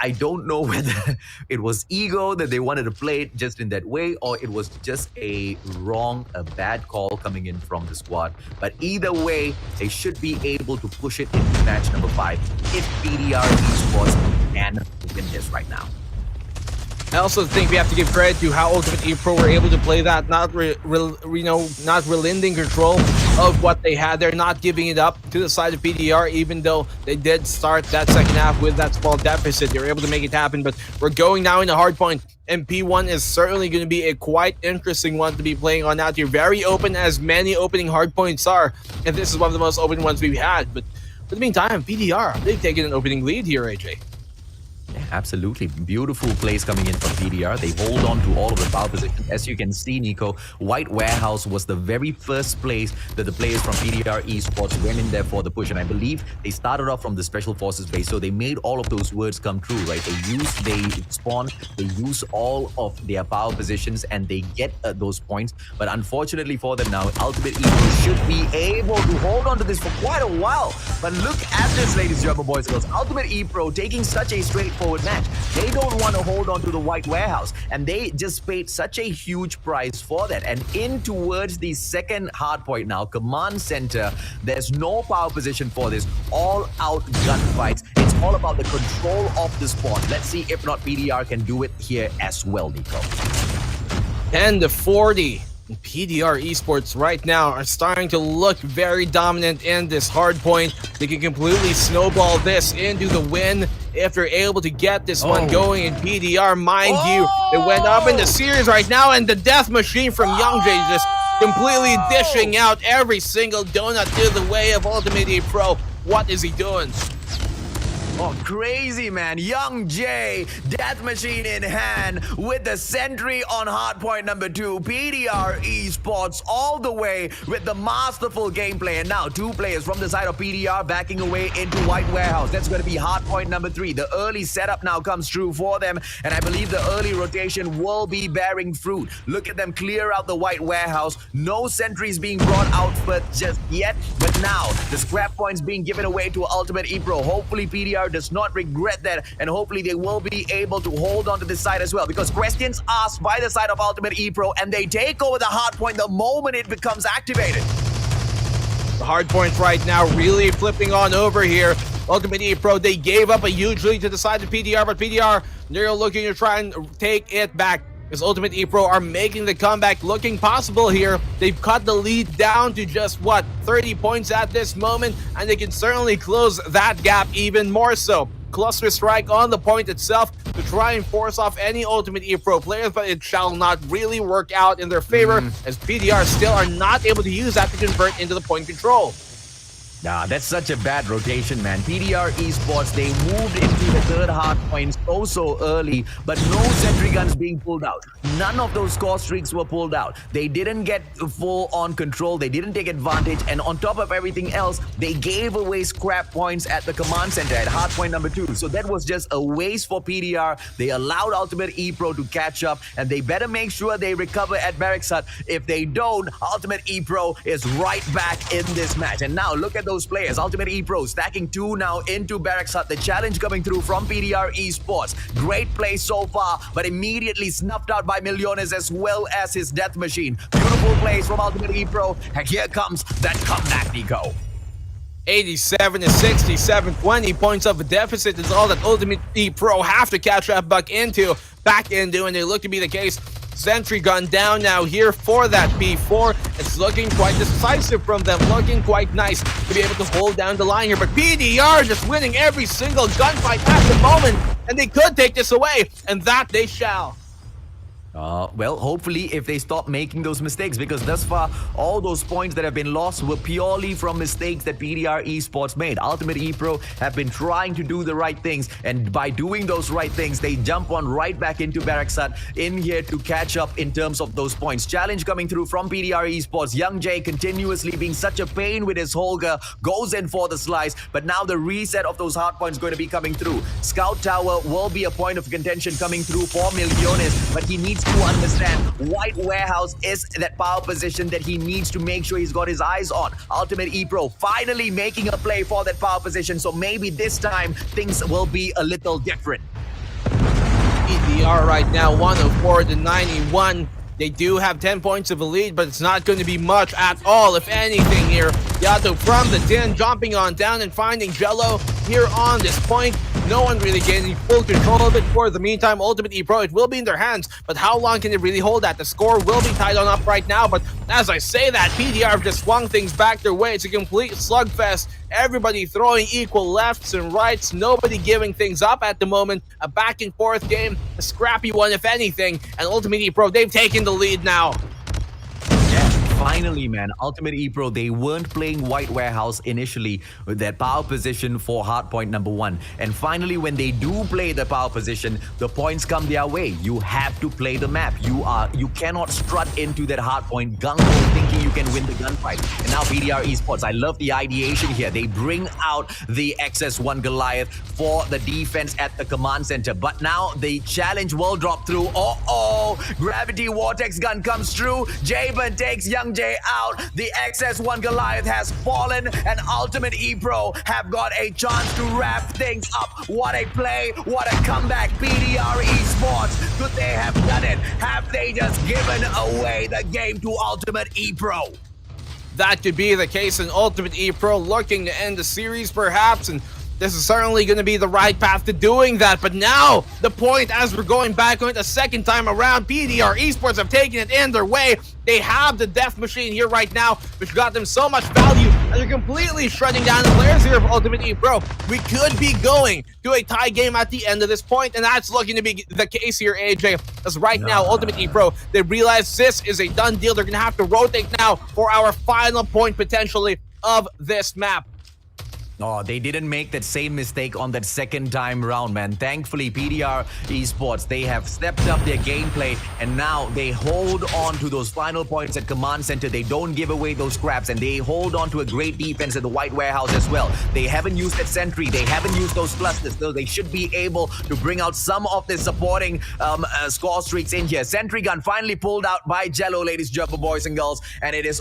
I don't know whether it was ego that they wanted to play it just in that way, or it was just a bad call coming in from the squad. But either way, they should be able to push it into match number 5 if PDR Esports can win this right now. I also think we have to give credit to how Ultimate ePro were able to play that, not relenting control of what they had. They're not giving it up to the side of PDR, even though they did start that second half with that small deficit. They were able to make it happen, but we're going now in the hard point, and P1 is certainly going to be a quite interesting one to be playing on out here. Very open, as many opening hard points are, and this is one of the most open ones we've had. But for the meantime, PDR, they've taken an opening lead here, AJ. Yeah, absolutely. Beautiful plays coming in from PDR. They hold on to all of the power positions. As you can see, Nico, White Warehouse was the very first place that the players from PDR Esports went in there for the push. And I believe they started off from the Special Forces base. So they made all of those words come true, right? They spawn, they use all of their power positions, and they get those points. But unfortunately for them now, Ultimate Eagles should be able to hold on to this for quite a while. But look at this, ladies and gentlemen, boys and girls. Ultimate ePro taking such a straightforward match. They don't want to hold on to the White Warehouse, and they just paid such a huge price for that. And in towards the second hard point now, command center, there's no power position for this. All out gunfights. It's all about the control of the spawn. Let's see if not PDR can do it here as well, Nico. 10-40. PDR Esports right now are starting to look very dominant in this hard point. They can completely snowball this into the win if they're able to get this one going. And PDR, mind you, it went up in the series right now, and the death machine from Young J just completely dishing out every single donut to the way of Ultimate ePro. What is he doing? Oh, crazy, man. Young J, death machine in hand with the sentry on hardpoint number 2. PDR Esports all the way with the masterful gameplay. And now 2 players from the side of PDR backing away into White Warehouse. That's going to be hardpoint number 3. The early setup now comes true for them, and I believe the early rotation will be bearing fruit. Look at them clear out the White Warehouse. No sentries being brought out for just yet, but now the scrap points being given away to Ultimate ePro. Hopefully PDR does not regret that, and hopefully they will be able to hold on to this side as well, because questions asked by the side of Ultimate ePro, and they take over the hard point the moment it becomes activated. The hard point right now really flipping on over here. Ultimate ePro, they gave up a huge lead to the side of PDR, but PDR, they're looking to try and take it back, because Ultimate ePro are making the comeback looking possible here. They've cut the lead down to just, 30 points at this moment, and they can certainly close that gap even more so. Cluster strike on the point itself to try and force off any Ultimate ePro players, but it shall not really work out in their favor, as PDR still are not able to use that to convert into the point control. Nah, that's such a bad rotation, man. PDR Esports, they moved into the third hard point so early, but no sentry guns being pulled out. None of those score streaks were pulled out. They didn't get full-on control. They didn't take advantage, and on top of everything else, they gave away scrap points at the command center at hard point number 2. So that was just a waste for PDR. They allowed Ultimate ePro to catch up, and they better make sure they recover at Barracks Hut. If they don't, Ultimate ePro is right back in this match. And now look at those players. Ultimate ePro stacking 2 now into Barracks Hut. The challenge coming through from PDR Esports. Great play so far, but immediately snuffed out by Millones as well as his death machine. Beautiful plays from Ultimate ePro. And here comes that comeback, Nico. 87-67, 20 points of a deficit is all that Ultimate ePro have to catch up back into, and they look to be the case. Sentry gun down now here for that P4. It's looking quite decisive from them, looking quite nice to be able to hold down the line here. But PDR just winning every single gunfight at the moment, and they could take this away, and that they shall. Well, hopefully if they stop making those mistakes, because thus far, all those points that have been lost were purely from mistakes that PDR Esports made. Ultimate ePro have been trying to do the right things, and by doing those right things, they jump on right back into Barracks Hut in here to catch up in terms of those points. Challenge coming through from PDR Esports. Young J continuously being such a pain with his Holger, goes in for the slice, but now the reset of those hard points going to be coming through. Scout Tower will be a point of contention coming through for Millones, but he needs to understand White Warehouse is that power position that he needs to make sure he's got his eyes on. Ultimate ePro finally making a play for that power position, so maybe this time things will be a little different. PDR right now 104 to 91. They do have 10 points of a lead, but it's not going to be much at all, if anything here. Yato from the tin, jumping on down and finding Jello here on this point. No one really gaining full control of it for the meantime. Ultimate ePro, it will be in their hands, but how long can they really hold that? The score will be tied on up right now, but as I say that, PDR have just swung things back their way. It's a complete slugfest. Everybody throwing equal lefts and rights. Nobody giving things up at the moment. A back and forth game, a scrappy one if anything, and Ultimate ePro, they've taken the lead now. Finally, man, Ultimate ePro, they weren't playing White Warehouse initially with their power position for hardpoint number 1. And finally, when they do play the power position, the points come their way. You have to play the map. You cannot strut into that hardpoint gung-ho thinking you can win the gunfight. And now PDR Esports, I love the ideation here. They bring out the XS1 Goliath for the defense at the command center. But now the challenge will drop through. Gravity Vortex gun comes through. Javen takes Young Jay out. The XS1 Goliath has fallen, and Ultimate ePro have got a chance to wrap things up. What a play, what a comeback. PDR Esports, could they have done it? Have they just given away the game to Ultimate ePro? That could be the case, and Ultimate ePro looking to end the series perhaps, and this is certainly going to be the right path to doing that. But now, the point as we're going back on it a second time around, PDR Esports have taken it in their way. They have the death machine here right now, which got them so much value, and they're completely shredding down the players here of Ultimate ePro. We could be going to a tie game at the end of this point, and that's looking to be the case here, AJ. As right now, Ultimate ePro, they realize this is a done deal. They're going to have to rotate now for our final point, potentially, of this map. Oh, they didn't make that same mistake on that second time round, man. Thankfully, PDR Esports, they have stepped up their gameplay, and now they hold on to those final points at command center. They don't give away those scraps, and they hold on to a great defense at the White Warehouse as well. They haven't used that sentry. They haven't used those clusters, so they should be able to bring out some of the supporting score streaks in here. Sentry gun finally pulled out by Jello, ladies and gentlemen, boys and girls, and it is